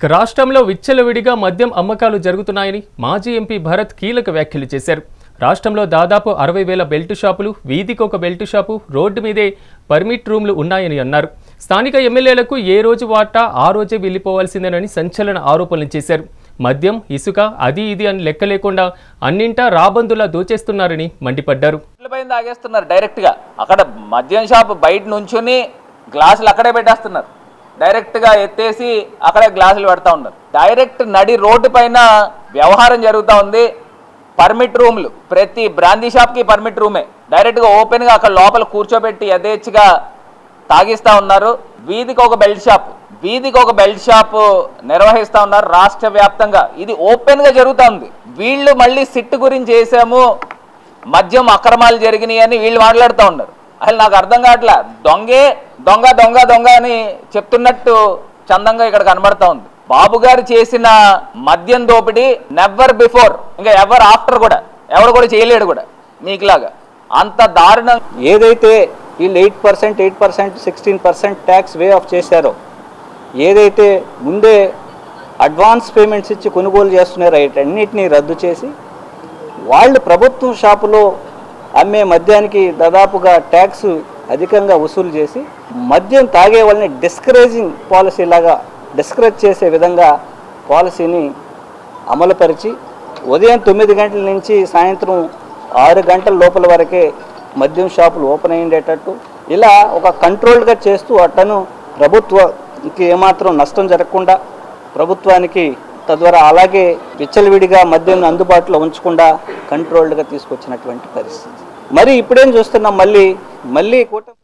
ఇక రాష్ట్రంలో విచ్చలవిడిగా మద్యం అమ్మకాలు జరుగుతున్నాయని మాజీ ఎంపీ భరత్ కీలక వ్యాఖ్యలు చేశారు. రాష్ట్రంలో దాదాపు 60,000 బెల్ట్ షాపులు, వీధికొక బెల్ట్ షాపు, రోడ్డు మీదే పర్మిట్ రూమ్లు ఉన్నాయని అన్నారు. స్థానిక ఎమ్మెల్యేలకు ఏ రోజు వాటా ఆ రోజే వెళ్లిపోవాల్సిందేనని సంచలన ఆరోపణలు చేశారు. మద్యం, ఇసుక, అది ఇది అని లెక్క లేకుండా అన్నింటా రాబందులా దోచేస్తున్నారని మండిపడ్డారు. డైరెక్ట్గా అక్కడ మద్యం షాప్ బయట నుంచుని గ్లాసులు అక్కడే పెట్టేస్తున్నారు. డైరెక్ట్గా ఎత్తేసి అక్కడే గ్లాసులు పెడతా ఉన్నారు. డైరెక్ట్ నడి రోడ్డు పైన వ్యవహారం జరుగుతూ ఉంది. పర్మిట్ రూమ్లు, ప్రతి బ్రాందీ షాప్కి పర్మిట్ రూమే. డైరెక్ట్గా ఓపెన్గా అక్కడ లోపల కూర్చోబెట్టి యథేచ్ఛగా తాగిస్తూ ఉన్నారు. వీధికి ఒక బెల్ట్ షాప్ నిర్వహిస్తూ ఉన్నారు రాష్ట్ర వ్యాప్తంగా. ఇది ఓపెన్గా జరుగుతూ ఉంది. వీళ్ళు మళ్ళీ సిట్టు గురించి చేసాము, మద్యం అక్రమాలు జరిగినాయి అని వీళ్ళు మాట్లాడుతూ ఉన్నారు. అసలు నాకు అర్థం కావట్లే. దొంగ దొంగ దొంగ అని చెప్తున్నట్టు చందంగా ఇక్కడ కనబడతా ఉంది. బాబు గారు చేసిన మద్యం దోపిడీ నెవర్ బిఫోర్, ఇంకా ఎవర్ ఆఫ్టర్ కూడా ఎవరు కూడా చేయలేడు కూడా మీకులాగా. అంత దారుణం. ఏదైతే వీళ్ళు 8%, 16% ట్యాక్స్ వే ఆఫ్ చేశారో, ఏదైతే ముందే అడ్వాన్స్ పేమెంట్స్ ఇచ్చి కొనుగోలు చేస్తున్నారో అన్నిటినీ రద్దు చేసి వాళ్ళు ప్రభుత్వం షాపులో అమ్మే మద్యానికి దాదాపుగా ట్యాక్స్ అధికంగా వసూలు చేసి మద్యం తాగే వాళ్ళని డిస్కరేజింగ్ పాలసీ లాగా డిస్కరేజ్ చేసే విధంగా పాలసీని అమలుపరిచి ఉదయం 9 గంటల నుంచి సాయంత్రం 6 గంటల లోపల వరకే మద్యం షాపులు ఓపెన్ అయ్యేటట్టు ఇలా ఒక కంట్రోల్డ్గా చేస్తూ అట్టను ప్రభుత్వానికి ఏమాత్రం నష్టం జరగకుండా ప్రభుత్వానికి తద్వారా అలాగే విచ్చలవిడిగా మద్యం అందుబాటులో ఉంచకుండా కంట్రోల్డ్గా తీసుకొచ్చినటువంటి పరిస్థితి. మరి ఇప్పుడేం చూస్తున్నాం, మళ్ళీ కూటమి